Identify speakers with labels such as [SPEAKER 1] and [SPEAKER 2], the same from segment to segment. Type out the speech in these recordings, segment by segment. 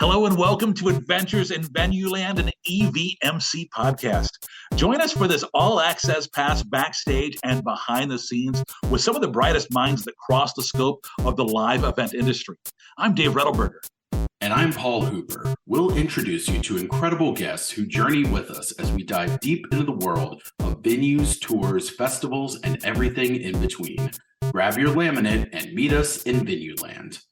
[SPEAKER 1] Hello and welcome to Adventures in Venueland, an EVMC podcast. Join us for this all-access pass backstage and behind the scenes with some of the brightest minds that cross the scope of the live event industry. I'm Dave Rettelberger.
[SPEAKER 2] And I'm Paul Hooper. We'll introduce you to incredible guests who journey with us as we dive deep into the world of venues, tours, festivals, and everything in between. Grab your laminate and meet us in Venueland.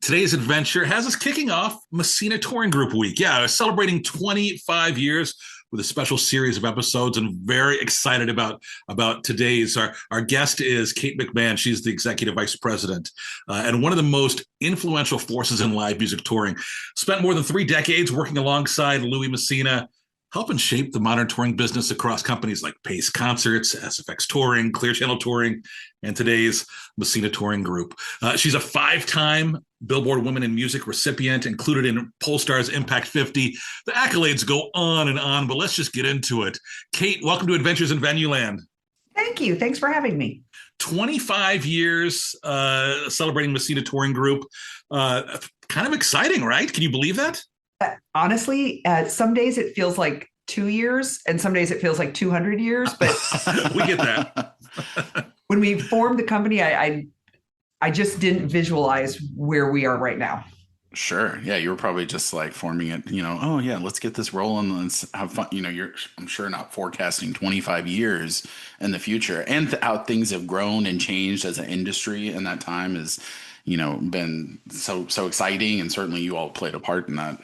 [SPEAKER 1] Today's adventure has us kicking off Messina Touring Group Week. Yeah, celebrating 25 years with a special series of episodes, and very excited about today's. Our guest is Kate McMahon. She's the Executive Vice President and one of the most influential forces in live music touring. Spent more than 3 decades working alongside Louis Messina, helping shape the modern touring business across companies like Pace Concerts, SFX Touring, Clear Channel Touring, and today's Messina Touring Group. She's a 5-time Billboard Women in Music recipient, included in Pollstar's Impact 50. The accolades go on, but let's just get into it. Kate, welcome to Adventures in Venueland.
[SPEAKER 3] Thank you. Thanks for having me.
[SPEAKER 1] 25 years celebrating Messina Touring Group. Kind of exciting, right? Can you believe that?
[SPEAKER 3] Honestly, some days it feels like 2 years, and some days it feels like 200 years. But
[SPEAKER 1] we get that.
[SPEAKER 3] When we formed the company, I just didn't visualize where we are right now.
[SPEAKER 2] Sure. Yeah, you were probably just like forming it, oh yeah, let's get this rolling, let's have fun. I'm sure not forecasting 25 yeyears in the future, and how things have grown and changed as an industry in that time has, been so exciting, and certainly you all played a part in that.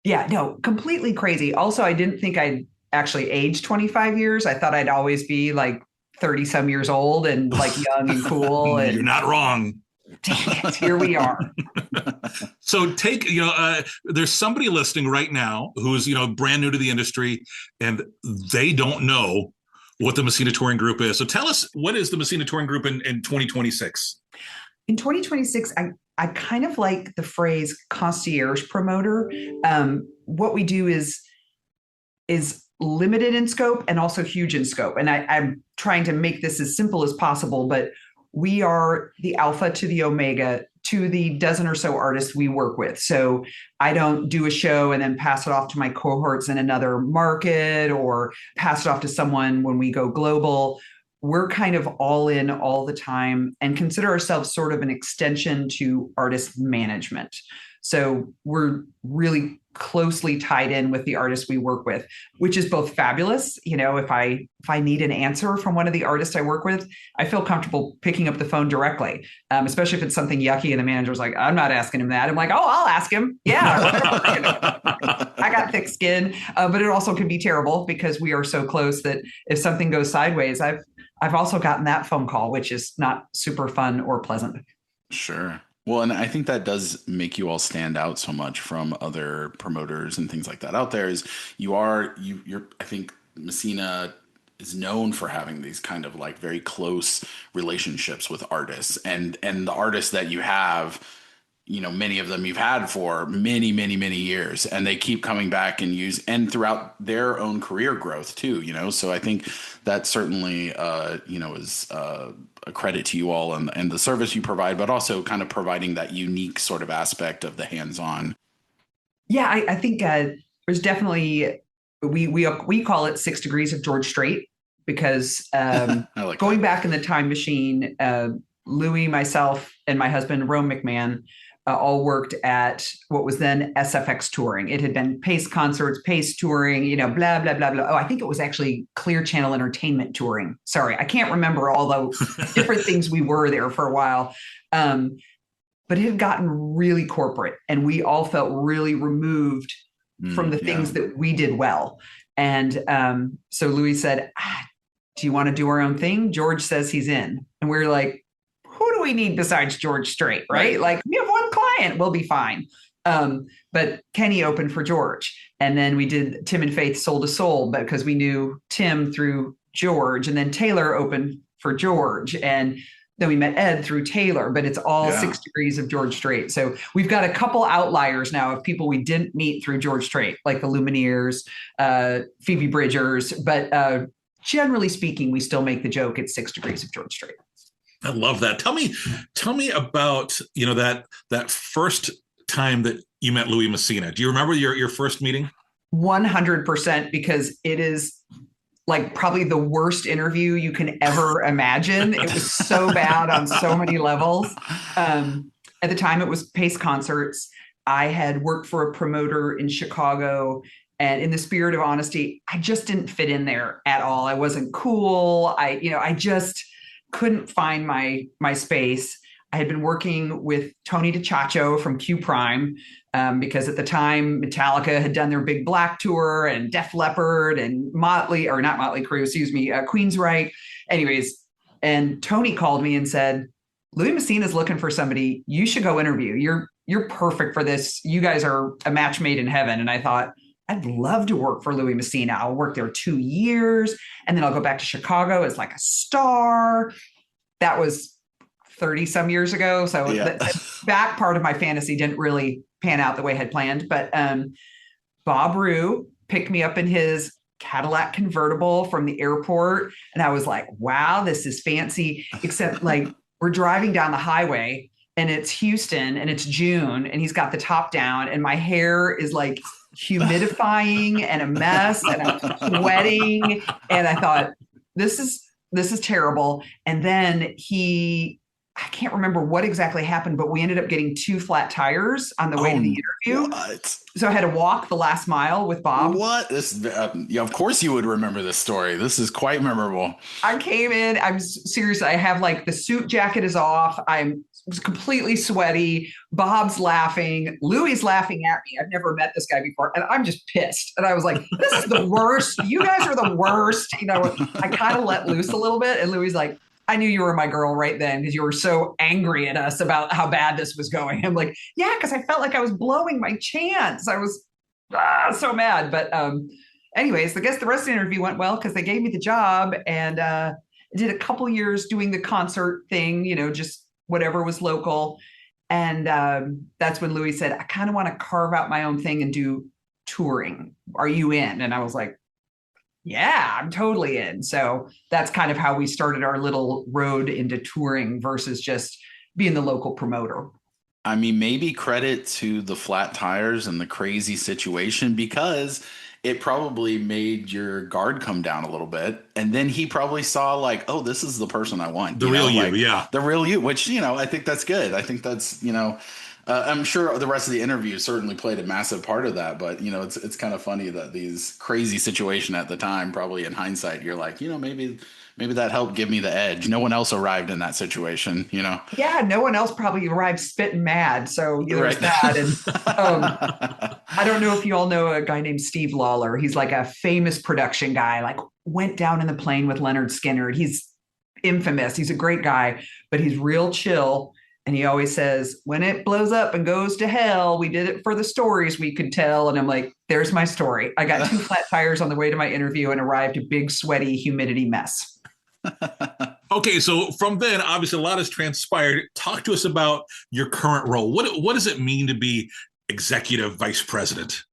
[SPEAKER 3] Yeah, no, completely crazy. Also, I didn't think I'd actually age 25 years. I thought I'd always be like 30 some years old and like young and cool. And
[SPEAKER 1] you're not wrong.
[SPEAKER 3] Dang it, here we are.
[SPEAKER 1] So there's somebody listening right now who's, brand new to the industry, and they don't know what the Messina Touring Group is. So tell us, what is the Messina Touring Group in 2026?
[SPEAKER 3] In 2026, I kind of like the phrase concierge promoter. What we do is limited in scope and also huge in scope. And I'm trying to make this as simple as possible, but we are the alpha to the omega to the dozen or so artists we work with. So I don't do a show and then pass it off to my cohorts in another market, or pass it off to someone when we go global. We're kind of all in all the time and consider ourselves sort of an extension to artist management. So we're really closely tied in with the artists we work with, which is both fabulous. If I need an answer from one of the artists I work with, I feel comfortable picking up the phone directly, especially if it's something yucky and the manager's like, I'm not asking him that. I'm like, oh, I'll ask him. Yeah. I got thick skin, but it also can be terrible because we are so close that if something goes sideways, I've also gotten that phone call, which is not super fun or pleasant.
[SPEAKER 2] Sure. Well, and I think that does make you all stand out so much from other promoters and things like that out there. Is you're I think Messina is known for having these kind of like very close relationships with artists, and the artists that you have, many of them you've had for many, many, many years, and they keep coming back and throughout their own career growth too, So I think that certainly, is a credit to you all and the service you provide, but also kind of providing that unique sort of aspect of the hands-on.
[SPEAKER 3] Yeah, I think there's definitely, we call it 6 degrees of George Strait, because
[SPEAKER 2] like
[SPEAKER 3] going back in the time machine, Louis, myself, and my husband, Rome McMahon, all worked at what was then SFX Touring. It had been Pace Concerts, Pace Touring, blah, blah, blah, blah. Oh, I think it was actually Clear Channel Entertainment Touring. Sorry, I can't remember all the different things we were there for a while. But it had gotten really corporate, and we all felt really removed from the things that we did well. And so Louis said, do you want to do our own thing? George says he's in. And we're like, who do we need besides George Strait, right? Like, we have one client, we'll be fine. But Kenny opened for George. And then we did Tim and Faith Soul to Soul, because we knew Tim through George. And then Taylor opened for George. And Then we met Ed through Taylor, but it's all
[SPEAKER 2] Yeah.
[SPEAKER 3] 6 degrees of George Strait. So we've got a couple outliers now of people we didn't meet through George Strait, like the Lumineers, Phoebe Bridgers. But generally speaking, we still make the joke it's 6 degrees of George Strait.
[SPEAKER 1] I love that. Tell me about, that first time that you met Louis Messina. Do you remember your first meeting?
[SPEAKER 3] 100%, because it is like probably the worst interview you can ever imagine. It was so bad on so many levels. At the time, it was Pace Concerts. I had worked for a promoter in Chicago, and in the spirit of honesty, I just didn't fit in there at all. I wasn't cool. I just couldn't find my space. I had been working with Tony DiCiaccio from Q Prime, because at the time Metallica had done their big Black tour, and Def Leppard and not Motley Crue, Queensryche. Anyways, and Tony called me and said, Louis Messina is looking for somebody. You should go interview. You're perfect for this. You guys are a match made in heaven. And I thought, I'd love to work for Louis Messina. I'll work there 2 years, and then I'll go back to Chicago as like a star. That was 30 some years ago. So that part of my fantasy didn't really pan out the way I had planned. But Bob Rue picked me up in his Cadillac convertible from the airport. And I was like, wow, this is fancy. Except like we're driving down the highway and it's Houston and it's June and he's got the top down and my hair is like humidifying and a mess and I'm sweating. And I thought, this is terrible. And then I can't remember what exactly happened, but we ended up getting 2 flat tires on the way to the interview.
[SPEAKER 2] What?
[SPEAKER 3] So I had to walk the last mile with Bob.
[SPEAKER 2] What? Of course you would remember this story. This is quite memorable.
[SPEAKER 3] I came in. I'm serious. I have like the suit jacket is off. I'm completely sweaty. Bob's laughing. Louis laughing at me. I've never met this guy before. And I'm just pissed. And I was like, this is the worst. You guys are the worst. I kind of let loose a little bit. And Louis like, I knew you were my girl right then because you were so angry at us about how bad this was going. I'm like, yeah, because I felt like I was blowing my chance. I was so mad. But anyways, I guess the rest of the interview went well because they gave me the job and did a couple years doing the concert thing, just whatever was local. And that's when Louis said, I kind of want to carve out my own thing and do touring. Are you in? And I was like, yeah, I'm totally in. So that's kind of how we started our little road into touring versus just being the local promoter.
[SPEAKER 2] I mean, maybe credit to the flat tires and the crazy situation because it probably made your guard come down a little bit. And then he probably saw like, oh, this is the person I want.
[SPEAKER 1] The real you, yeah.
[SPEAKER 2] The real you, which, I think that's good. I think that's, I'm sure the rest of the interview certainly played a massive part of that, but it's kind of funny that these crazy situation at the time, probably in hindsight, you're like, maybe that helped give me the edge. No one else arrived in that situation,
[SPEAKER 3] Yeah, no one else probably arrived spitting mad. So there's that. And I don't know if you all know a guy named Steve Lawler. He's like a famous production guy, like went down in the plane with Leonard Skinner. He's infamous. He's a great guy, but he's real chill. And he always says, when it blows up and goes to hell, we did it for the stories we could tell. And I'm like, there's my story. I got 2 flat tires on the way to my interview and arrived a big, sweaty humidity mess.
[SPEAKER 1] Okay, so from then, obviously, a lot has transpired. Talk to us about your current role. What does it mean to be executive vice president?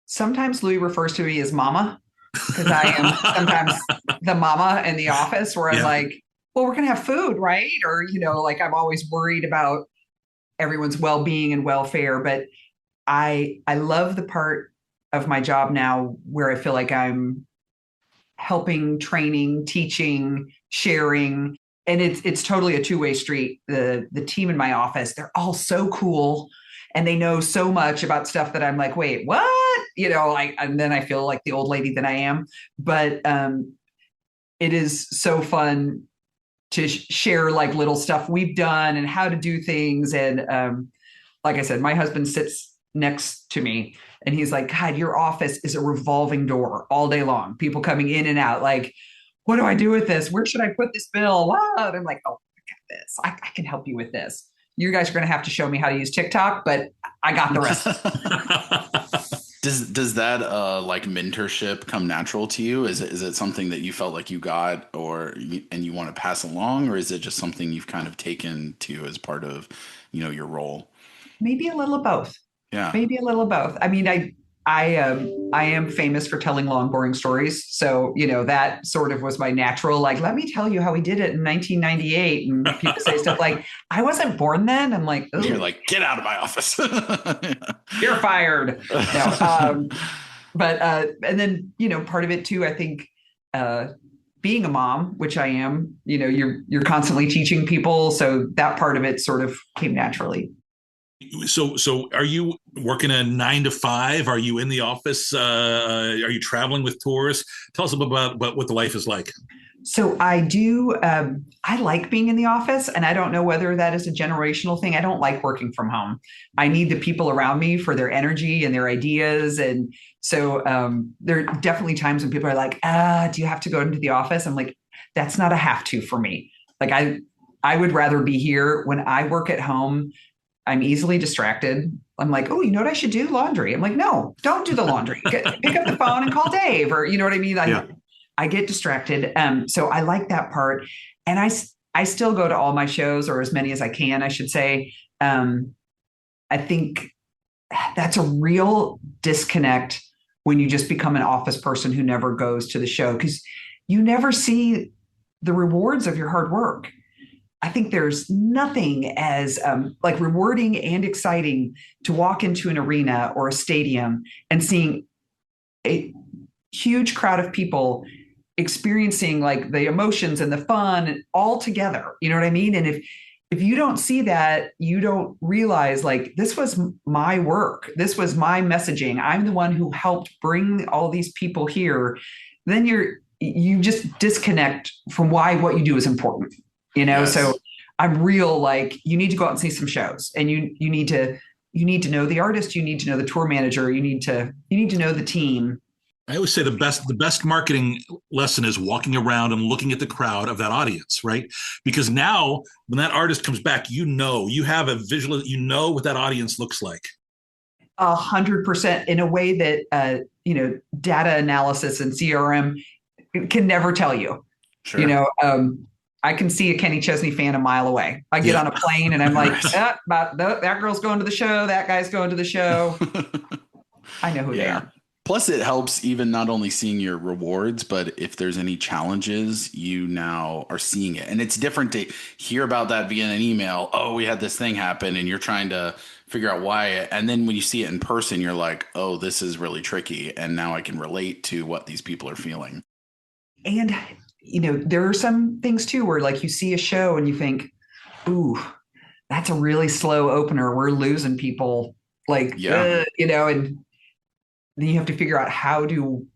[SPEAKER 1] Sometimes
[SPEAKER 3] Louis refers to me as mama, because I am sometimes the mama in the office where I'm like, well, we're going to have food, right? Or, like I'm always worried about everyone's well-being and welfare. But I love the part of my job now where I feel like I'm helping, training, teaching, sharing. And it's totally a two-way street. The team in my office, they're all so cool. And they know so much about stuff that I'm like, wait, what? And then I feel like the old lady that I am. But it is so fun to share like little stuff we've done and how to do things. And like I said, my husband sits next to me and he's like, God, your office is a revolving door all day long. People coming in and out. Like, what do I do with this? Where should I put this bill? And I'm like, oh, I got this. I can help you with this. You guys are going to have to show me how to use TikTok, but I got the rest.
[SPEAKER 2] Does that like mentorship come natural to you? Is it something that you felt like you got and you want to pass along, or is it just something you've kind of taken to as part of, your role?
[SPEAKER 3] Maybe a little of both.
[SPEAKER 2] Yeah.
[SPEAKER 3] Maybe a little of both. I mean, I am famous for telling long, boring stories. So, that sort of was my natural, like, let me tell you how we did it in 1998. And people say stuff like, I wasn't born then. I'm like,
[SPEAKER 2] You're like, get out of my office.
[SPEAKER 3] you're fired. No, but and then, part of it too, I think being a mom, which I am, you're constantly teaching people. So that part of it sort of came naturally.
[SPEAKER 1] So are you working a 9 to 5? Are you in the office? Are you traveling with tours? Tell us about what the life is like.
[SPEAKER 3] So I do. I like being in the office, and I don't know whether that is a generational thing. I don't like working from home. I need the people around me for their energy and their ideas. And so there are definitely times when people are like, do you have to go into the office? I'm like, that's not a have to for me. Like I would rather be here. When I work at home, I'm easily distracted. I'm like, oh, you know what I should do? Laundry. I'm like, no, don't do the laundry. Pick up the phone and call Dave, or you know what I mean? I get distracted. So I like that part. And I still go to all my shows, or as many as I can, I should say. I think that's a real disconnect when you just become an office person who never goes to the show, because you never see the rewards of your hard work. I think there's nothing as like rewarding and exciting to walk into an arena or a stadium and seeing a huge crowd of people experiencing like the emotions and the fun all together. You know what I mean? And if you don't see that, you don't realize like this was my work. This was my messaging. I'm the one who helped bring all these people here. Then you just disconnect from why what you do is important.
[SPEAKER 2] Yes.
[SPEAKER 3] So I'm real, like, you need to go out and see some shows, and you need to know the artist, you need to know the tour manager, you need to know the team.
[SPEAKER 1] I always say the best marketing lesson is walking around and looking at the crowd of that audience, right? Because now when that artist comes back, you have a visual, what that audience looks like.
[SPEAKER 3] 100%, in a way that data analysis and CRM can never tell you.
[SPEAKER 2] Sure.
[SPEAKER 3] I can see a Kenny Chesney fan a mile away. I get on a plane and I'm like, that girl's going to the show. That guy's going to the show. I know who they are.
[SPEAKER 2] Plus, it helps even not only seeing your rewards, but if there's any challenges, you now are seeing it. And it's different to hear about that via an email. Oh, we had this thing happen, and you're trying to figure out why. And then when you see it in person, you're like, oh, this is really tricky. And now I can relate to what these people are feeling.
[SPEAKER 3] And there are some things too where like you see a show and you think, ooh, that's a really slow opener. We're losing people. Like, and then you have to figure out how do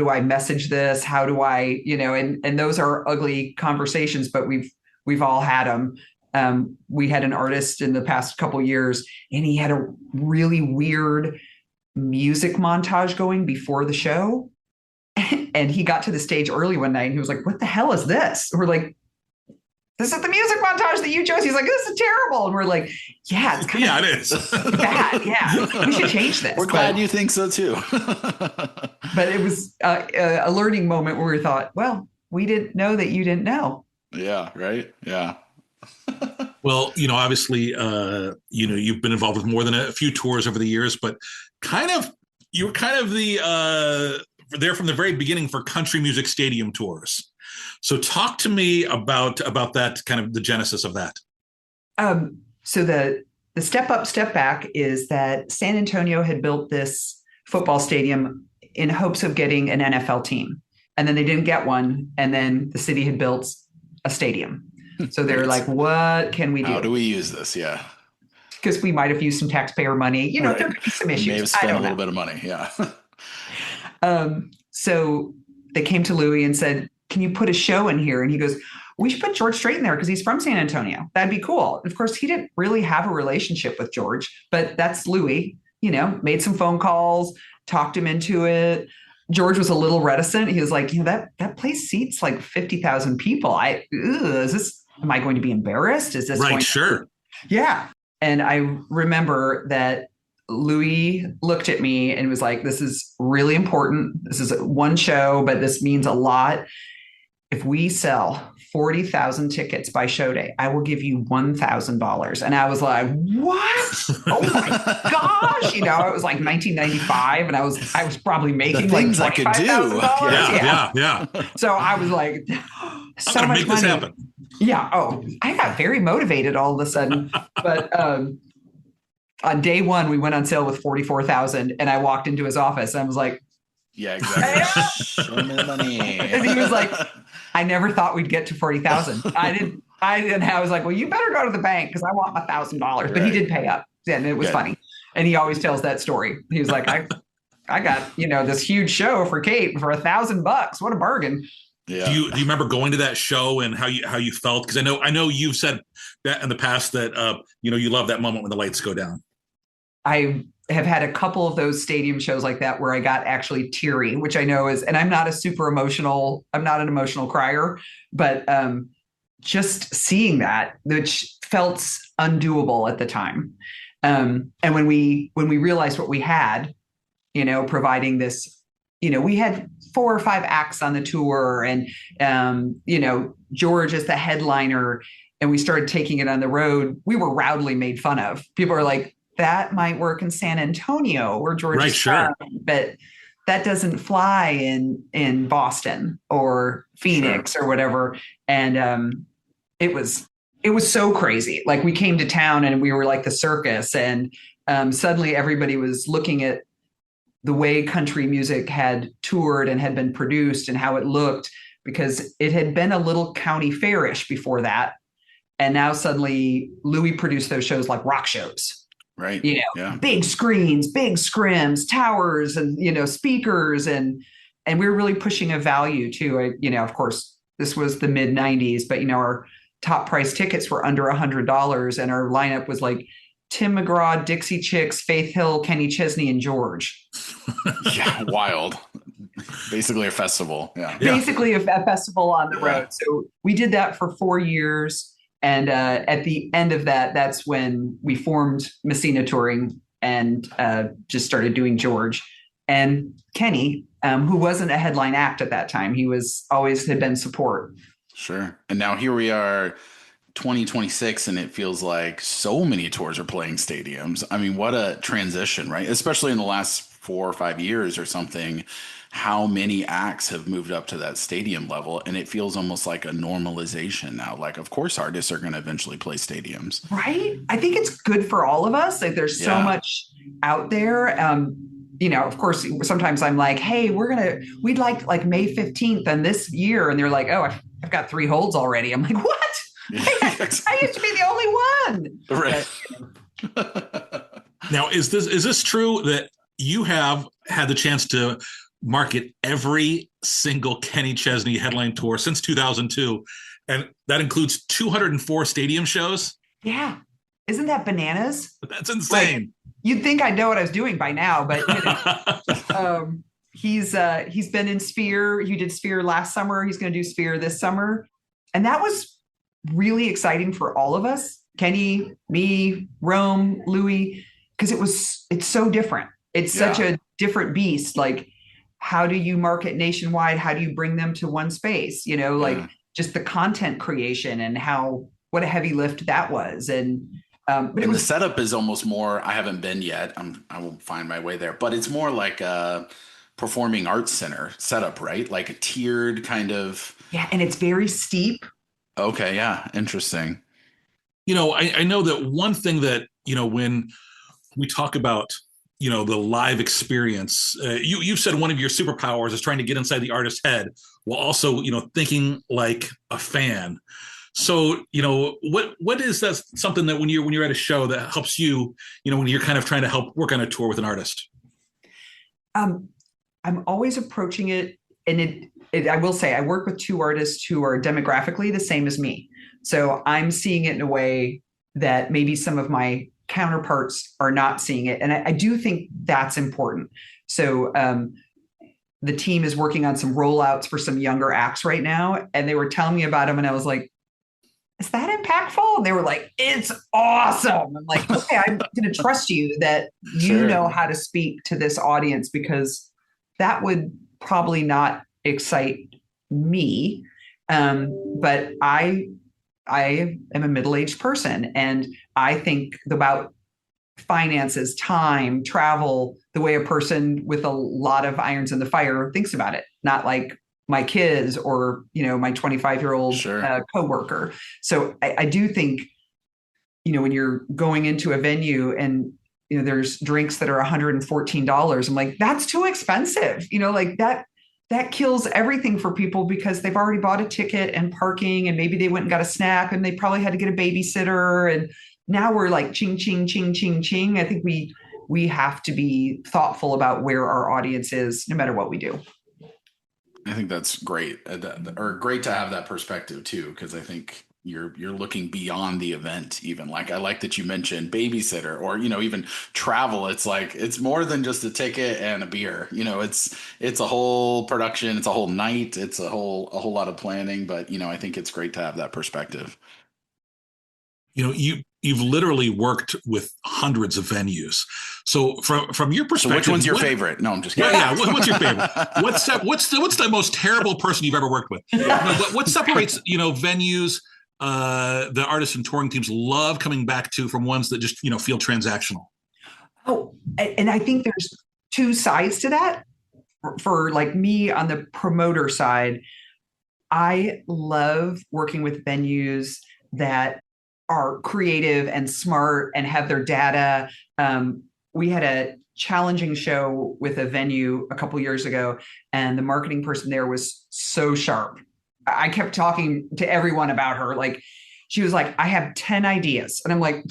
[SPEAKER 3] I message this? How do I, and those are ugly conversations, but we've all had them. We had an artist in the past couple of years, and he had a really weird music montage going before the show. And he got to the stage early one night and he was like, what the hell is this? We're like, this is the music montage that you chose. He's like, this is terrible. And we're like, yeah, it's kind of
[SPEAKER 1] it is
[SPEAKER 3] bad. Yeah, we should change this.
[SPEAKER 2] We're glad you think so too.
[SPEAKER 3] But it was a learning moment where we thought, well, we didn't know that you didn't know.
[SPEAKER 2] Yeah, right. Yeah.
[SPEAKER 1] Well, obviously, you've been involved with more than a few tours over the years, but you were kind of the there from the very beginning for country music stadium tours. So talk to me about that, kind of the genesis of that.
[SPEAKER 3] So the step up, step back is that San Antonio had built this football stadium in hopes of getting an NFL team. And then they didn't get one. And then the city had built a stadium. So they're like, what can we do?
[SPEAKER 2] How do we use this? Yeah.
[SPEAKER 3] Because we might have used some taxpayer money. There could be some issues.
[SPEAKER 2] May have spent a little bit of money. Yeah.
[SPEAKER 3] So they came to Louis and said, can you put a show in here? And he goes, we should put George Strait in there because he's from San Antonio. That'd be cool. Of course, he didn't really have a relationship with George, but that's Louis, made some phone calls, talked him into it. George was a little reticent. He was like, that place seats like 50,000 people. Am I going to be embarrassed? Is this
[SPEAKER 1] right? Sure.
[SPEAKER 3] Yeah. And I remember that Louis looked at me and was like, this is really important. This is one show, but this means a lot. If we sell 40,000 tickets by show day, I will give you $1,000. And I was like, what? Oh my gosh. You know, it was like 1995 and I was probably making like
[SPEAKER 2] things I could do.
[SPEAKER 1] Yeah.
[SPEAKER 3] So I was like, so
[SPEAKER 1] I'm gonna
[SPEAKER 3] much
[SPEAKER 1] make
[SPEAKER 3] money.
[SPEAKER 1] this happen.
[SPEAKER 3] Yeah. Oh, I got very motivated all of a sudden. But on day one, we went on sale with 44,000 and I walked into his office and I was like,
[SPEAKER 2] yeah, exactly. Show me the money.
[SPEAKER 3] And he was like, I never thought we'd get to 40,000. I didn't. I was like, well, you better go to the bank because I want my $1,000. But he did pay up. Yeah, and it was funny. And he always tells that story. He was like, I got, this huge show for Kate for $1,000. What a bargain.
[SPEAKER 1] Yeah. Do you remember going to that show and how you felt? Because I know you've said that in the past that you love that moment when the lights go down.
[SPEAKER 3] I have had a couple of those stadium shows like that where I got actually teary, which I know is, and I'm not an emotional crier, but just seeing that, which felt undoable at the time. And when we realized what we had, providing this, we had 4 or 5 acts on the tour and, George as the headliner, and we started taking it on the road, we were roundly made fun of. People are like, that might work in San Antonio where George is from, but that doesn't fly in Boston or Phoenix or whatever. And it was so crazy. Like we came to town and we were like the circus, and suddenly everybody was looking at the way country music had toured and had been produced and how it looked, because it had been a little county fairish before that. And now suddenly Louis produced those shows like rock shows.
[SPEAKER 2] Right.
[SPEAKER 3] Big screens, big scrims, towers, and, speakers. And we were really pushing a value too. Of course, this was the mid 90s, but, our top price tickets were under $100. And our lineup was like Tim McGraw, Dixie Chicks, Faith Hill, Kenny Chesney, and George.
[SPEAKER 2] Yeah. Wild. Basically a festival. Yeah.
[SPEAKER 3] Basically a festival on the road. So we did that for 4 years. And at the end of that, that's when we formed Messina Touring and just started doing George. And Kenny, who wasn't a headline act at that time, he had been support.
[SPEAKER 2] Sure. And now here we are, 2026, and it feels like so many tours are playing stadiums. I mean, what a transition, right? Especially in the last 4 or 5 years or something. How many acts have moved up to that stadium level, and it feels almost like a normalization now. Like, of course, artists are going to eventually play stadiums,
[SPEAKER 3] right? I think it's good for all of us. Like, there's so much out there. Of course, sometimes I'm like, hey, we'd like May 15th and this year, and they're like, oh, I've got 3 holds already. I'm like, what? I used to be the only one.
[SPEAKER 1] Right. Now, is this true that you have had the chance to market every single Kenny Chesney headline tour since 2002, and that includes 204 stadium shows?
[SPEAKER 3] Yeah. Isn't that bananas?
[SPEAKER 1] That's insane.
[SPEAKER 3] Like, you'd think I'd know what I was doing by now, but he's been in Sphere. He did Sphere last summer. He's going to do Sphere this summer. And that was really exciting for all of us. Kenny, me, Rome, Louis, because it's so different. It's such a different beast. Like, how do you market nationwide? How do you bring them to one space? Just the content creation and what a heavy lift that was. And
[SPEAKER 2] the setup is almost more, I haven't been yet. I will find my way there, but it's more like a performing arts center setup, right? Like a tiered kind of.
[SPEAKER 3] Yeah. And it's very steep.
[SPEAKER 2] Okay. Yeah. Interesting.
[SPEAKER 1] I know that one thing that, when we talk about, the live experience, you've said one of your superpowers is trying to get inside the artist's head while also, thinking like a fan. So, what is that something that when you're at a show that helps you, when you're kind of trying to help work on a tour with an artist?
[SPEAKER 3] I'm always approaching it. And I will say I work with 2 artists who are demographically the same as me. So I'm seeing it in a way that maybe some of my counterparts are not seeing it. And I do think that's important. So the team is working on some rollouts for some younger acts right now. And they were telling me about them. And I was like, is that impactful? And they were like, it's awesome. I'm like, okay, I'm going to trust you that you
[SPEAKER 2] Sure.
[SPEAKER 3] know how to speak to this audience, because that would probably not excite me. But I am a middle-aged person, and I think about finances, time, travel, the way a person with a lot of irons in the fire thinks about it, not like my kids or, my 25-year-old
[SPEAKER 2] Sure.
[SPEAKER 3] coworker. So I do think, when you're going into a venue and, there's drinks that are $114, I'm like, that's too expensive. Like that kills everything for people, because they've already bought a ticket and parking, and maybe they went and got a snack, and they probably had to get a babysitter. And now we're like ching, ching, ching, ching, ching. I think we have to be thoughtful about where our audience is, no matter what we do.
[SPEAKER 2] I think that's great, or great to have that perspective too, because I think you're looking beyond the event. Even like, I like that you mentioned babysitter, or even travel. It's like, it's more than just a ticket and a beer. It's a whole production, it's a whole night, it's a whole lot of planning. But I think it's great to have that perspective.
[SPEAKER 1] You've literally worked with hundreds of venues. So from your perspective,
[SPEAKER 2] so which one's your favorite? No, I'm just kidding.
[SPEAKER 1] Yeah, what's your favorite? What's the most terrible person you've ever worked with? What separates venues, the artists and touring teams love coming back to, from ones that just feel transactional?
[SPEAKER 3] Oh, and I think there's two sides to that. For like me, on the promoter side, I love working with venues that are creative and smart and have their data. We had a challenging show with a venue a couple years ago, and the marketing person there was so sharp. I kept talking to everyone about her. Like, she was like, I have 10 ideas. And I'm like,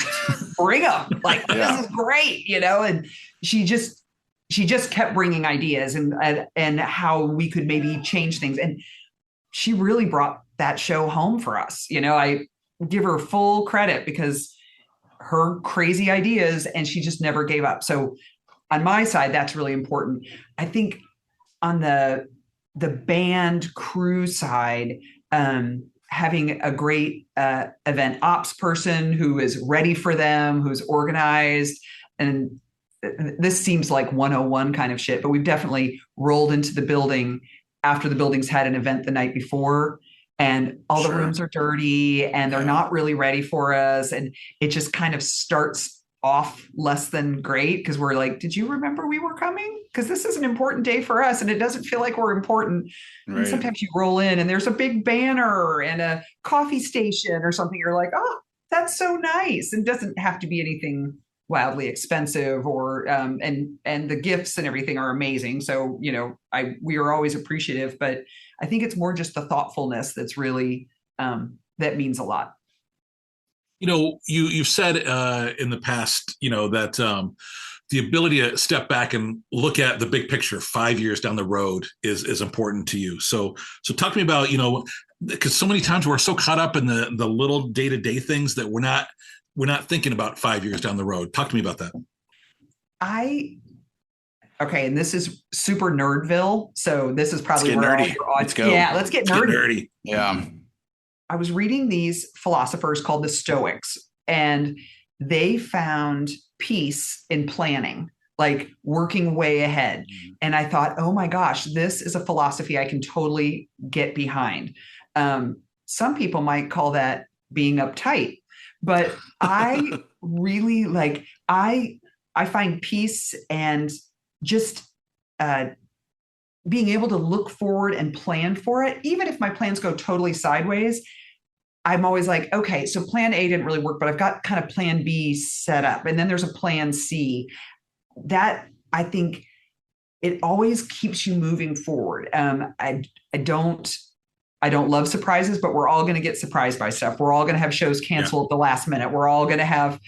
[SPEAKER 3] bring them. Like, This is great, And she just kept bringing ideas and how we could maybe change things. And she really brought that show home for us. I give her full credit, because her crazy ideas, and she just never gave up. So on my side, that's really important. I think on the band crew side, having a great event ops person who is ready for them, who's organized. And this seems like 101 kind of shit, but we've definitely rolled into the building after the building's had an event the night before, and all the rooms are dirty and they're not really ready for us. And it just kind of starts off less than great, because we're like, did you remember we were coming? Because this is an important day for us, and it doesn't feel like we're important. Right. And sometimes you roll in and there's a big banner and a coffee station or something. You're like, oh, that's so nice. And it doesn't have to be anything wildly expensive, or and the gifts and everything are amazing. So, we are always appreciative, but I think it's more just the thoughtfulness that's really that means a lot.
[SPEAKER 1] You've said in the past, that the ability to step back and look at the big picture 5 years down the road is important to you. So talk to me about, because so many times we're so caught up in the little day-to-day things that we're not thinking about 5 years down the road. Talk to me about that.
[SPEAKER 3] Okay, and this is super nerdville, so this is probably
[SPEAKER 2] where nerdy. Let's go.
[SPEAKER 3] Yeah, let's get nerdy.
[SPEAKER 2] Yeah.
[SPEAKER 3] I was reading these philosophers called the Stoics, and they found peace in planning, like working way ahead. And I thought, oh my gosh, this is a philosophy I can totally get behind. Some people might call that being uptight, but I really I find peace and just being able to look forward and plan for it. Even if my plans go totally sideways, I'm always like, okay, so plan A didn't really work, but I've got kind of plan B set up. And then there's a plan C. That, I think, it always keeps you moving forward. I don't love surprises, but we're all going to get surprised by stuff. We're all going to have shows canceled at the last minute. We're all going to have,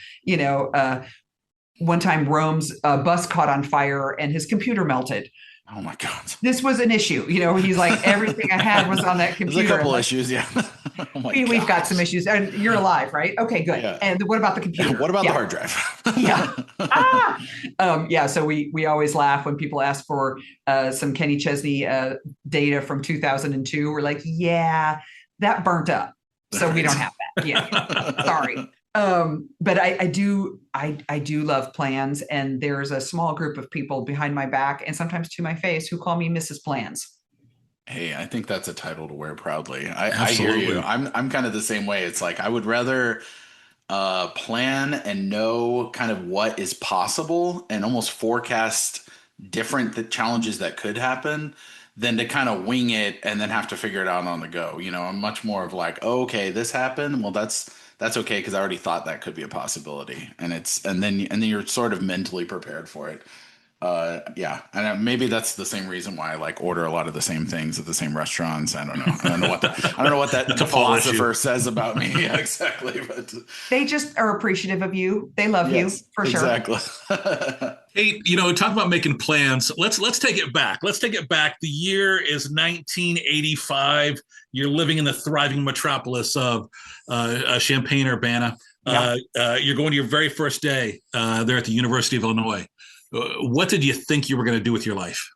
[SPEAKER 3] one time Rome's bus caught on fire and his computer melted.
[SPEAKER 2] Oh my God.
[SPEAKER 3] This was an issue. He's like, everything I had was on that computer.
[SPEAKER 2] There's a couple issues, yeah.
[SPEAKER 3] Oh we've got some issues. And you're alive, right? Okay, good. Yeah. And what about the computer?
[SPEAKER 2] What about the hard drive?
[SPEAKER 3] Yeah. So we always laugh when people ask for some Kenny Chesney data from 2002. We're like, yeah, that burnt up. So we don't have that. Yeah. Sorry. But I do love plans, and there's a small group of people behind my back and sometimes to my face who call me Mrs. Plans.
[SPEAKER 2] Hey, I think that's a title to wear proudly. I hear you.
[SPEAKER 1] Absolutely.
[SPEAKER 2] I'm kind of the same way. It's like I would rather plan and know kind of what is possible and almost forecast different challenges that could happen than to kind of wing it and then have to figure it out on the go. You know, I'm much more of like, oh, okay, this happened. Well, that's okay because I already thought that could be a possibility, and then you're sort of mentally prepared for it. Yeah, and maybe that's the same reason why I like order a lot of the same things at the same restaurants. I don't know. I don't know what that the philosopher says about me. Yeah, exactly. But
[SPEAKER 3] they just are appreciative of you. They love you for sure.
[SPEAKER 2] Exactly.
[SPEAKER 1] Hey, talk about making plans. Let's take it back. Let's take it back. The year is 1985. You're living in the thriving metropolis of Champaign-Urbana. Yeah. You're going to your very first day there at the University of Illinois. What did you think you were going to do with your life?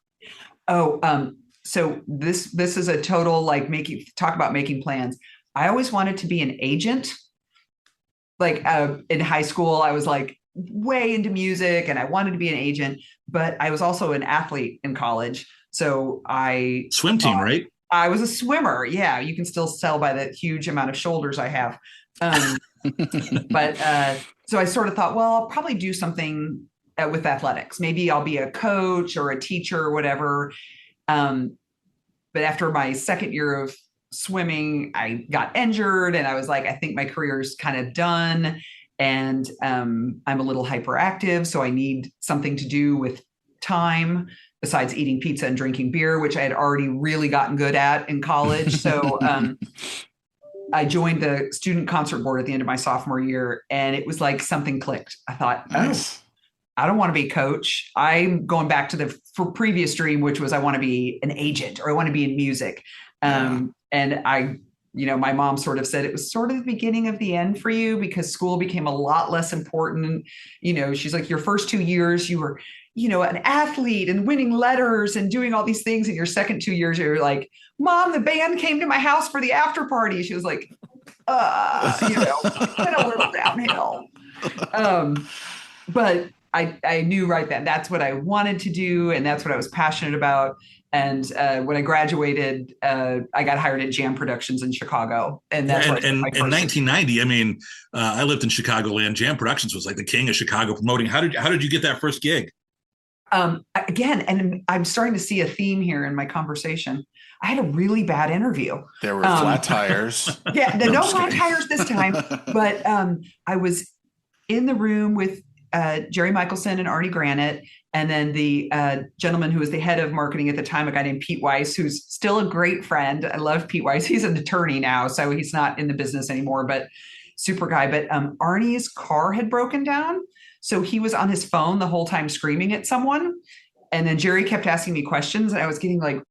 [SPEAKER 3] So this is a total talk about making plans. I always wanted to be an agent. Like in high school, I was like way into music and I wanted to be an agent, but I was also an athlete in college. So
[SPEAKER 1] swim team, right?
[SPEAKER 3] I was a swimmer. Yeah, you can still tell by the huge amount of shoulders I have. But so I sort of thought, well, I'll probably do something with athletics. Maybe I'll be a coach or a teacher or whatever. But after my second year of swimming, I got injured and I was like, I think my career is kind of done. And I'm a little hyperactive, so I need something to do with time besides eating pizza and drinking beer, which I had already really gotten good at in college. So I joined the student concert board at the end of my sophomore year, and it was like something clicked. I thought, nice. I don't want to be a coach. I'm going back to the previous dream, which was I want to be an agent or I want to be in music. And my mom sort of said it was sort of the beginning of the end for you because school became a lot less important. She's like, your first 2 years, you were, an athlete and winning letters and doing all these things. In your second 2 years, you're like, Mom, the band came to my house for the after party. She was like, went a little downhill. But I knew right then that's what I wanted to do. And that's what I was passionate about. And when I graduated, I got hired at Jam Productions in Chicago. And that's
[SPEAKER 1] in 1990, I lived in Chicagoland. Jam Productions was like the king of Chicago promoting. How did you get that first gig?
[SPEAKER 3] Again, and I'm starting to see a theme here in my conversation. I had a really bad interview.
[SPEAKER 2] There were flat tires.
[SPEAKER 3] Yeah, no flat tires this time. But I was in the room with Jerry Michelson and Arnie Granite. And then the gentleman who was the head of marketing at the time, a guy named Pete Weiss, who's still a great friend. I love Pete Weiss. He's an attorney now, so he's not in the business anymore, but super guy. But Arnie's car had broken down. So he was on his phone the whole time screaming at someone. And then Jerry kept asking me questions. And I was getting like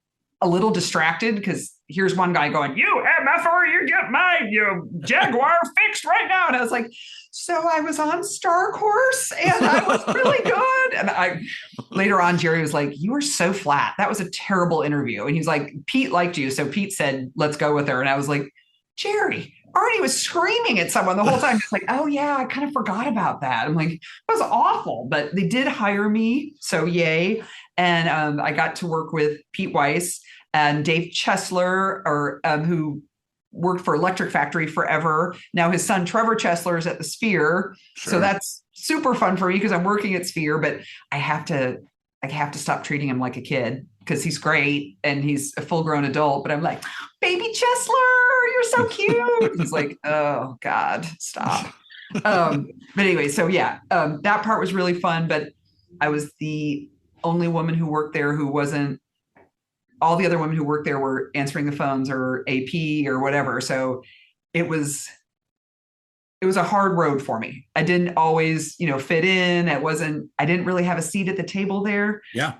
[SPEAKER 3] a little distracted because here's one guy going, you MFR, you get my Jaguar fixed right now. And I was like, so I was on Star Course and I was really good. And later on, Jerry was like, you were so flat. That was a terrible interview. And he's like, Pete liked you. So Pete said, let's go with her. And I was like, Jerry, Arnie was screaming at someone the whole time. It's like, oh yeah, I kind of forgot about that. I'm like, it was awful, but they did hire me. So yay. And I got to work with Pete Weiss and Dave Chesler, who worked for Electric Factory forever. Now his son, Trevor Chesler, is at the Sphere. Sure. So that's super fun for me because I'm working at Sphere, but I have to stop treating him like a kid because he's great and he's a full-grown adult. But I'm like, baby Chesler, you're so cute. He's like, oh God, stop. But anyway, so yeah, that part was really fun. But I was the only woman who worked there who wasn't. All the other women who worked there were answering the phones or AP or whatever. So it was a hard road for me. I didn't always, fit in. I didn't really have a seat at the table there.
[SPEAKER 1] Yeah.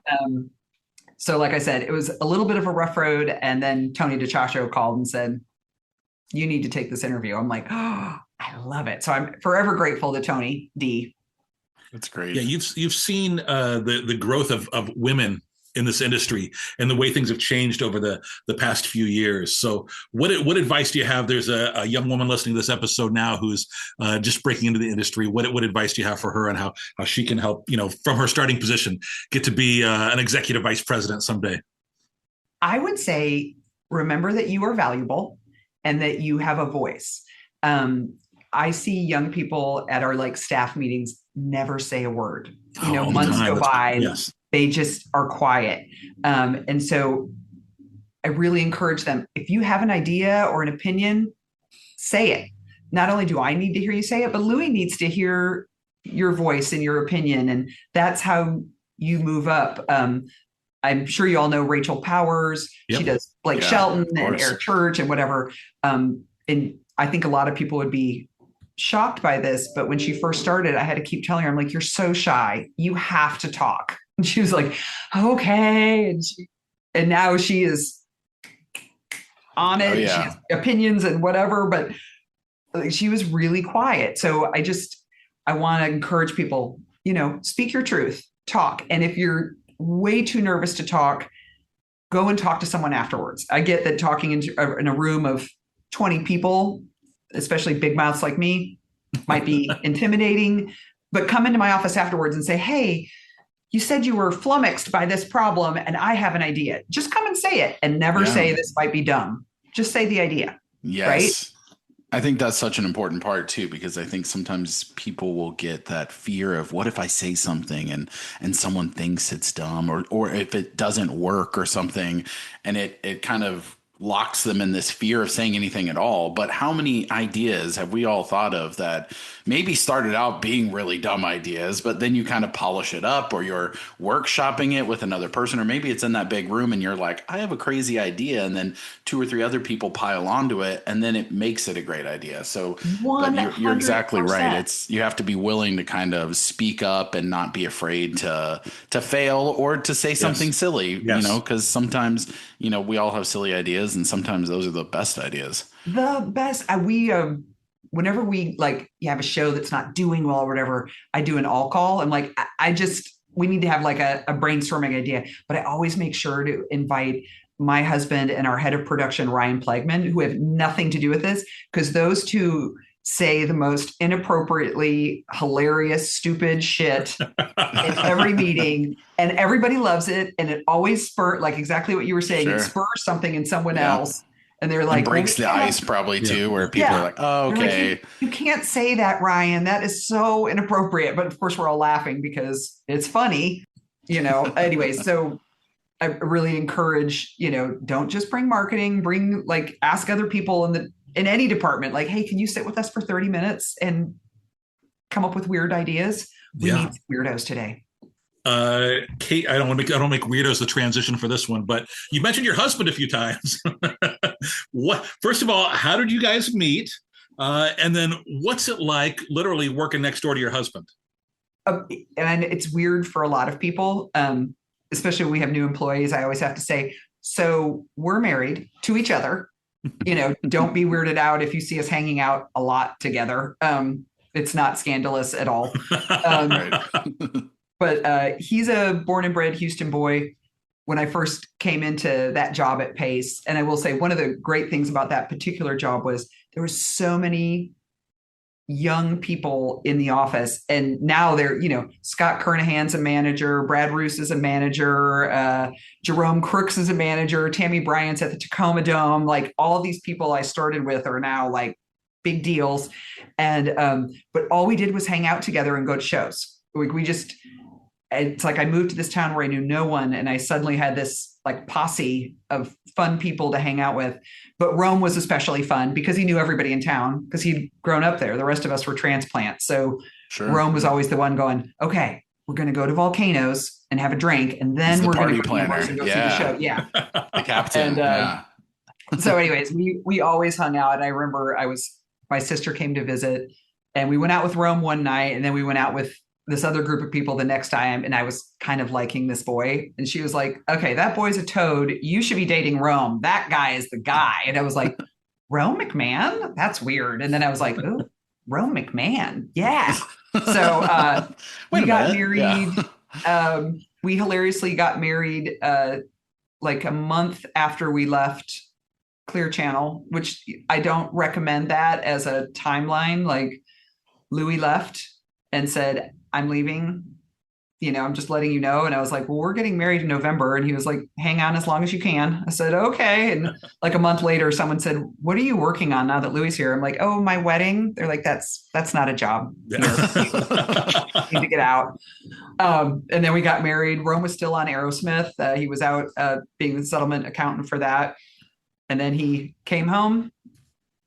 [SPEAKER 3] So like I said, it was a little bit of a rough road. And then Tony DiCiaccio called and said, you need to take this interview. I'm like, oh, I love it. So I'm forever grateful to Tony D.
[SPEAKER 2] That's great.
[SPEAKER 1] Yeah. You've seen the growth of women in this industry and the way things have changed over the past few years. So what advice do you have? There's a young woman listening to this episode now who's just breaking into the industry. What advice do you have for her, and how she can help, from her starting position, get to be an executive vice president someday?
[SPEAKER 3] I would say, remember that you are valuable and that you have a voice. I see young people at our staff meetings never say a word. Months go by. Yes. They just are quiet. And so I really encourage them. If you have an idea or an opinion, say it. Not only do I need to hear you say it, but Louis needs to hear your voice and your opinion. And that's how you move up. I'm sure you all know Rachel Powers. Yep. She does Blake Shelton and Eric Church and whatever. And I think a lot of people would be shocked by this, but when she first started, I had to keep telling her, I'm like, you're so shy. You have to talk. And she was like, okay. And now she is on it. She has opinions and whatever, but she was really quiet. So I want to encourage people, speak your truth, talk. And if you're way too nervous to talk, go and talk to someone afterwards. I get that talking in a room of 20 people, especially big mouths like me, might be intimidating, but come into my office afterwards and say, hey, you said you were flummoxed by this problem and I have an idea. Just come and say it, and never say this might be dumb. Just say the idea.
[SPEAKER 2] Yes. Right? I think that's such an important part too, because I think sometimes people will get that fear of, what if I say something and someone thinks it's dumb, or if it doesn't work or something, and it kind of locks them in this fear of saying anything at all. But how many ideas have we all thought of that maybe started out being really dumb ideas, but then you kind of polish it up, or you're workshopping it with another person, or maybe it's in that big room and you're like, I have a crazy idea, and then 2 or 3 other people pile onto it, and then it makes it a great idea. So but you're exactly right. You have to be willing to kind of speak up and not be afraid to fail or to say something silly, because sometimes, we all have silly ideas, and sometimes those are the best ideas.
[SPEAKER 3] The best. Whenever we have a show that's not doing well or whatever, I do an all call. I'm like, we need to have a brainstorming idea, but I always make sure to invite my husband and our head of production, Ryan Plegman, who have nothing to do with this, because those two say the most inappropriately hilarious, stupid shit in every meeting, and everybody loves it. And it always spurs, exactly what you were saying, it spurs something in someone else. And they're like,
[SPEAKER 2] and breaks the ice probably too, where people are like, oh, okay.
[SPEAKER 3] Like, you can't say that, Ryan. That is so inappropriate. But of course, we're all laughing because it's funny, Anyway, so I really encourage, don't just bring marketing, ask other people in any department, hey, can you sit with us for 30 minutes and come up with weird ideas? We need weirdos today.
[SPEAKER 1] Kate, I don't make weirdos the transition for this one, but you mentioned your husband a few times. First of all, how did you guys meet? And then what's it like literally working next door to your husband?
[SPEAKER 3] And it's weird for a lot of people, especially when we have new employees. I always have to say, so we're married to each other. Don't be weirded out if you see us hanging out a lot together. It's not scandalous at all. But he's a born and bred Houston boy. When I first came into that job at Pace, and I will say one of the great things about that particular job was there were so many young people in the office, and now they're, Scott Kernahan's a manager, Brad Roos is a manager, Jerome Crooks is a manager, Tammy Bryant's at the Tacoma Dome. All these people I started with are now big deals. And but all we did was hang out together and go to shows. It's I moved to this town where I knew no one, and I suddenly had this posse of fun people to hang out with. But Rome was especially fun because he knew everybody in town because he'd grown up there. The rest of us were transplants. So Rome was always the one going, okay, we're going to go to Volcanoes and have a drink, and then we're going to go see the show. Yeah.
[SPEAKER 2] The captain.
[SPEAKER 3] And so anyways, we always hung out. And I remember my sister came to visit, and we went out with Rome one night, and then we went out with this other group of people the next time, and I was kind of liking this boy, and she was like, okay, that boy's a toad. You should be dating Rome. That guy is the guy. And I was like, Rome McMahon? That's weird. And then I was like, oh, Rome McMahon. Yeah. So we got married We hilariously got married like a month after we left Clear Channel, which I don't recommend that as a timeline. Like Louis left and said, I'm leaving. I'm just letting you know. And I was like, well, we're getting married in November. And he was like, hang on as long as you can. I said, okay. And like a month later, someone said, what are you working on now that Louis here? I'm like, oh, my wedding. They're like, that's not a job. You need to get out. And then we got married. Rome was still on Aerosmith. He was out being the settlement accountant for that. And then he came home,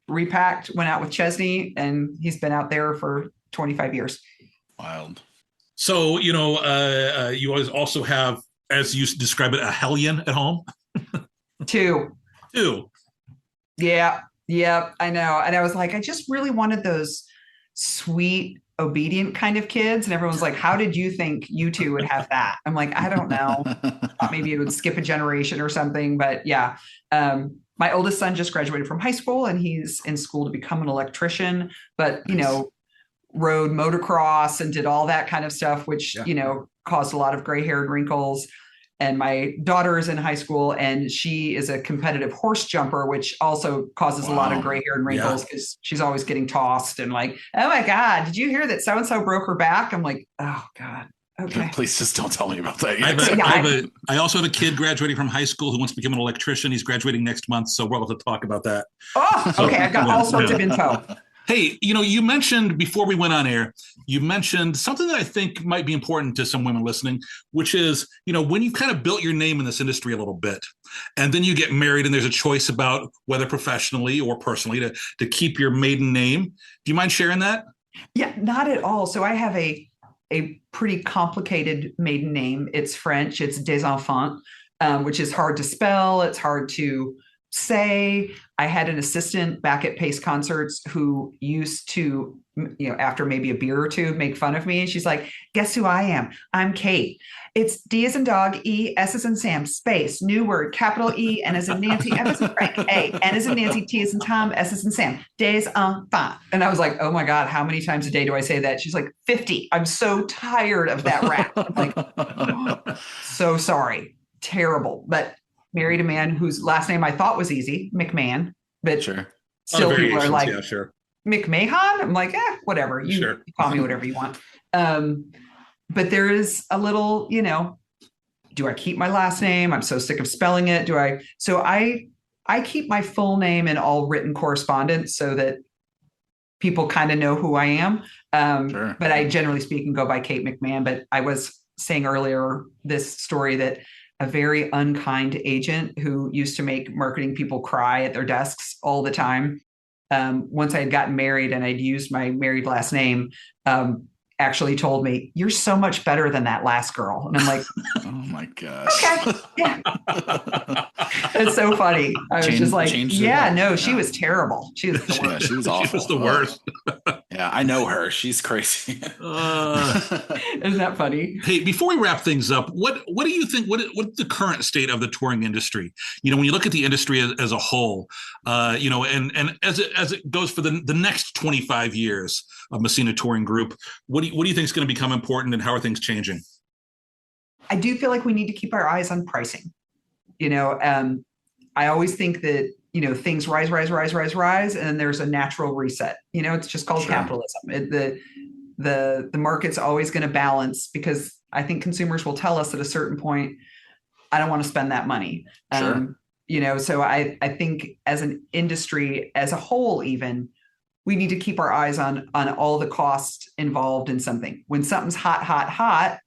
[SPEAKER 3] repacked, went out with Chesney, and he's been out there for 25 years.
[SPEAKER 2] Wild.
[SPEAKER 1] So, you always also have, as you describe it, a hellion at home.
[SPEAKER 3] Two. Yeah, I know. And I was like, I just really wanted those sweet, obedient kind of kids. And everyone's like, how did you think you two would have that? I'm like, I don't know. Maybe it would skip a generation or something. But yeah, my oldest son just graduated from high school and he's in school to become an electrician. But,
[SPEAKER 2] Nice.
[SPEAKER 3] rode motocross and did all that kind of stuff, which, caused a lot of gray hair and wrinkles. And my daughter is in high school and she is a competitive horse jumper, which also causes a lot of gray hair and wrinkles because she's always getting tossed and like, oh my God, did you hear that so-and-so broke her back? I'm like, oh God. Okay.
[SPEAKER 2] Please just don't tell me about that.
[SPEAKER 1] I also have a kid graduating from high school who wants to become an electrician. He's graduating next month, so we're able to talk about that.
[SPEAKER 3] Oh, okay. I've got all sorts of info.
[SPEAKER 1] Hey, you mentioned before we went on air, you mentioned something that I think might be important to some women listening, which is, when you've kind of built your name in this industry a little bit, and then you get married and there's a choice about whether professionally or personally to keep your maiden name. Do you mind sharing that?
[SPEAKER 3] Yeah, not at all. So I have a pretty complicated maiden name. It's French. It's Des Enfants, which is hard to spell. It's hard to say. I had an assistant back at Pace Concerts who used to, after maybe a beer or two, make fun of me. And she's like, guess who I am? I'm Kate. It's D as in dog, E, S as in Sam, space, new word, capital E, N as in Nancy, F as in Frank, A, N as in Nancy, T as in Tom, S as in Sam, Des Enfants. And I was like, oh my God, how many times a day do I say that? She's like, 50. I'm so tired of that rap. I'm like, oh, so sorry. Terrible. But married a man whose last name I thought was easy, McMahon, but still people are like, McMahon? I'm like, whatever. You call me whatever you want. But there is a little, do I keep my last name? I'm so sick of spelling it. So I keep my full name in all written correspondence so that people kind of know who I am. But I generally speaking go by Kate McMahon. But I was saying earlier this story that a very unkind agent who used to make marketing people cry at their desks all the time. Once I had gotten married and I'd used my married last name, actually told me, you're so much better than that last girl. And I'm like,
[SPEAKER 2] oh my gosh.
[SPEAKER 3] Okay. Yeah. It's so funny. I was just like, she was terrible. She was the worst.
[SPEAKER 2] Yeah, she was awful.
[SPEAKER 1] She was the worst.
[SPEAKER 2] Yeah, I know her. She's crazy.
[SPEAKER 3] Isn't that funny?
[SPEAKER 1] Hey, before we wrap things up, what do you think? What's the current state of the touring industry? When you look at the industry as a whole, and as it goes for the next 25 years of Messina Touring Group, what do you think is going to become important, and how are things changing?
[SPEAKER 3] I do feel like we need to keep our eyes on pricing. I always think that, things rise, and then there's a natural reset. It's just called capitalism. The market's always going to balance because I think consumers will tell us at a certain point, I don't want to spend that money. So I think as an industry as a whole, even, we need to keep our eyes on all the costs involved in something. When something's hot,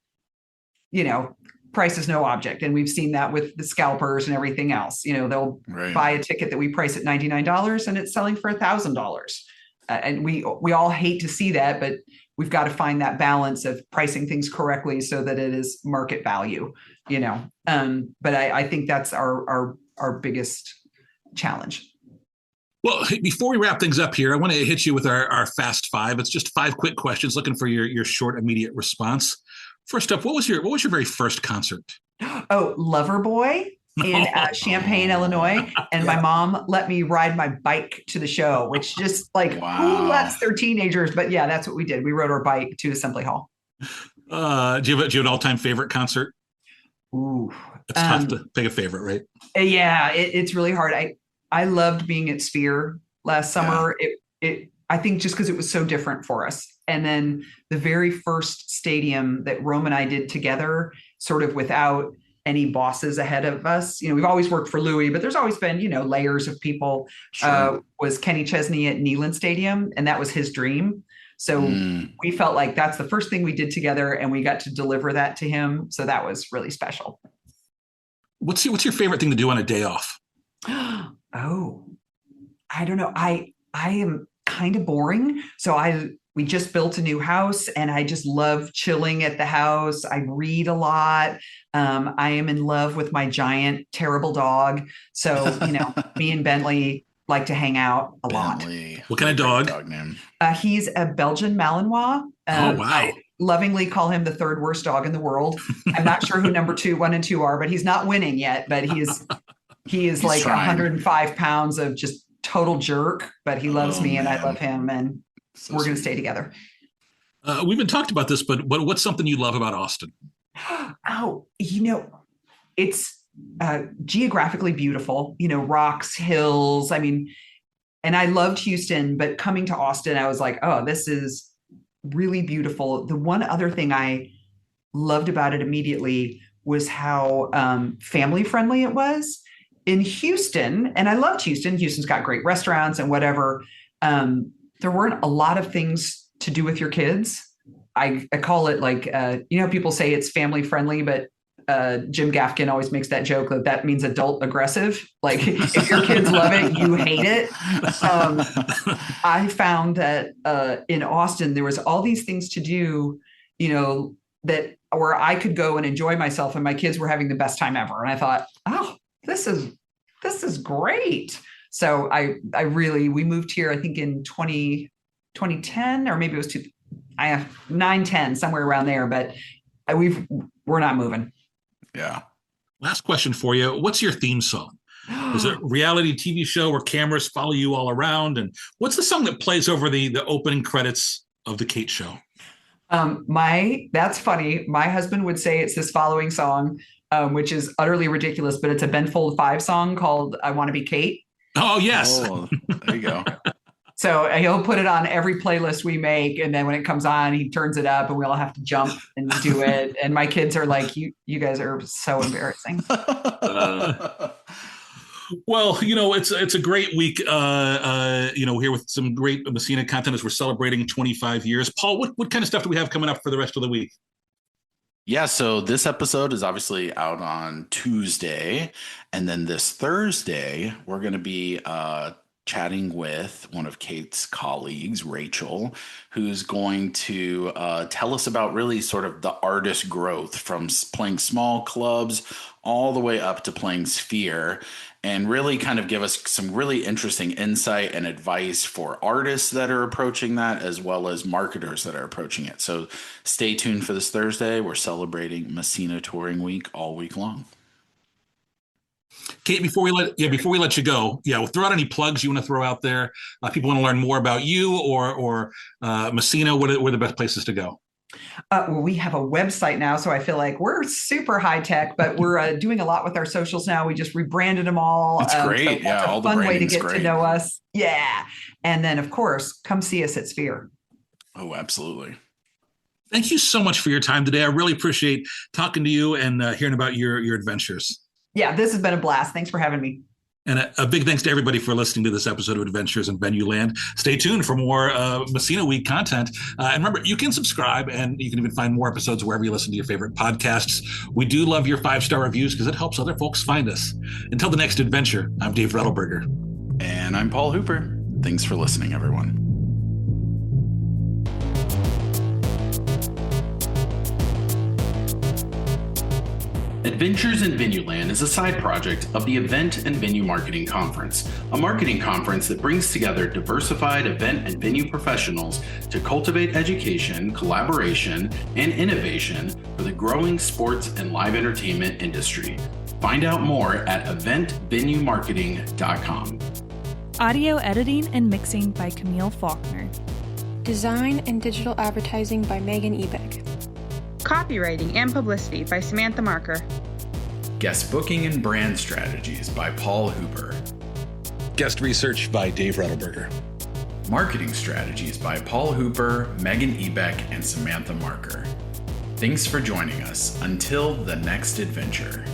[SPEAKER 3] price is no object. And we've seen that with the scalpers and everything else. They'll buy a ticket that we price at $99 and it's selling for $1,000. And we all hate to see that, but we've got to find that balance of pricing things correctly so that it is market value, but I think that's our biggest challenge.
[SPEAKER 1] Well, before we wrap things up here, I want to hit you with our Fast Five. It's just 5 quick questions, looking for your short, immediate response. First up, what was your very first concert?
[SPEAKER 3] Oh, Loverboy in Champaign, Illinois. And my mom let me ride my bike to the show, which just who lets their teenagers? But yeah, that's what we did. We rode our bike to Assembly Hall.
[SPEAKER 1] Do you have an all-time favorite concert?
[SPEAKER 3] Ooh,
[SPEAKER 1] It's tough to pick a favorite, right?
[SPEAKER 3] yeah, it's really hard. I loved being at Sphere last summer. I think just because it was so different for us. And then the very first stadium that Rome and I did together, sort of without any bosses ahead of us. We've always worked for Louis, but there's always been, layers of people.
[SPEAKER 2] Sure.
[SPEAKER 3] Was Kenny Chesney at Neyland Stadium, and that was his dream. So we felt like that's the first thing we did together, and we got to deliver that to him. So that was really special.
[SPEAKER 1] What's your favorite thing to do on a day off?
[SPEAKER 3] Oh, I don't know. I am kind of boring. So we just built a new house, and I just love chilling at the house. I read a lot. I am in love with my giant, terrible dog. So, me and Bentley like to hang out a lot.
[SPEAKER 1] What kind of dog?
[SPEAKER 2] Name?
[SPEAKER 3] He's a Belgian Malinois.
[SPEAKER 1] Oh, wow.
[SPEAKER 3] I lovingly call him the third worst dog in the world. I'm not sure who number 1 and 2 are, but he's not winning yet. But he is like
[SPEAKER 2] trying.
[SPEAKER 3] 105 pounds of just total jerk, but he loves me and I love him, and we're going to stay together.
[SPEAKER 1] We've been talked about this, but what's something you love about Austin?
[SPEAKER 3] Oh, it's geographically beautiful, rocks, hills. I mean, and I loved Houston, but coming to Austin, I was like, oh, this is really beautiful. The one other thing I loved about it immediately was how family friendly it was. In Houston, and I loved Houston. Houston's got great restaurants and whatever. There weren't a lot of things to do with your kids. I call it like, people say it's family friendly, but Jim Gaffigan always makes that joke that means adult aggressive. Like if your kids love it, you hate it. I found that in Austin, there was all these things to do, that where I could go and enjoy myself, and my kids were having the best time ever. And I thought, oh, this is great. So we moved here, I think in 2010, or maybe it was 9-10, somewhere around there, but we're not moving.
[SPEAKER 2] Yeah.
[SPEAKER 1] Last question for you. What's your theme song? Is it a reality TV show where cameras follow you all around? And what's the song that plays over the opening credits of the Kate show?
[SPEAKER 3] That's funny. My husband would say it's this following song, which is utterly ridiculous, but it's a Ben Folds 5 song called I Want to Be Kate.
[SPEAKER 1] Oh, yes.
[SPEAKER 2] Oh, there you go.
[SPEAKER 3] So he'll put it on every playlist we make. And then when it comes on, he turns it up and we all have to jump and do it. And my kids are like, you guys are so embarrassing.
[SPEAKER 1] Well, it's a great week, here with some great Messina content as we're celebrating 25 years. Paul, what kind of stuff do we have coming up for the rest of the week?
[SPEAKER 2] Yeah, so this episode is obviously out on Tuesday. And then this Thursday, we're going to be chatting with one of Kate's colleagues, Rachel, who's going to tell us about really sort of the artist growth from playing small clubs all the way up to playing Sphere, and really kind of give us some really interesting insight and advice for artists that are approaching that, as well as marketers that are approaching it. So stay tuned for this Thursday. We're celebrating Messina Touring Week all week long.
[SPEAKER 1] Kate, before we let you go, throw out any plugs you want to throw out there. People want to learn more about you or Messina. What are the best places to go?
[SPEAKER 3] Well, we have a website now, so I feel like we're super high tech, but we're doing a lot with our socials now. We just rebranded them all.
[SPEAKER 2] It's great.
[SPEAKER 3] So that's
[SPEAKER 2] all
[SPEAKER 3] a fun way to get
[SPEAKER 2] great.
[SPEAKER 3] to know us. Yeah. And then, of course, come see us at Sphere.
[SPEAKER 2] Oh, absolutely.
[SPEAKER 1] Thank you so much for your time today. I really appreciate talking to you and hearing about your adventures.
[SPEAKER 3] Yeah, this has been a blast. Thanks for having me.
[SPEAKER 1] And a big thanks to everybody for listening to this episode of Adventures in Venueland. Stay tuned for more Messina Week content. And remember, you can subscribe, and you can even find more episodes wherever you listen to your favorite podcasts. We do love your 5-star reviews because it helps other folks find us. Until the next adventure, I'm Dave Rettelberger.
[SPEAKER 2] And I'm Paul Hooper. Thanks for listening, everyone. Adventures in Venueland is a side project of the Event and Venue Marketing Conference, a marketing conference that brings together diversified event and venue professionals to cultivate education, collaboration, and innovation for the growing sports and live entertainment industry. Find out more at eventvenuemarketing.com.
[SPEAKER 4] Audio editing and mixing by Camille Faulkner.
[SPEAKER 5] Design and digital advertising by Megan Ebeck. Copywriting and publicity by Samantha Marker.
[SPEAKER 2] Guest booking and brand strategies by Paul Hooper.
[SPEAKER 1] Guest research by Dave Rettelberger.
[SPEAKER 2] Marketing strategies by Paul Hooper, Megan Ebeck, and Samantha Marker. Thanks for joining us. Until the next adventure.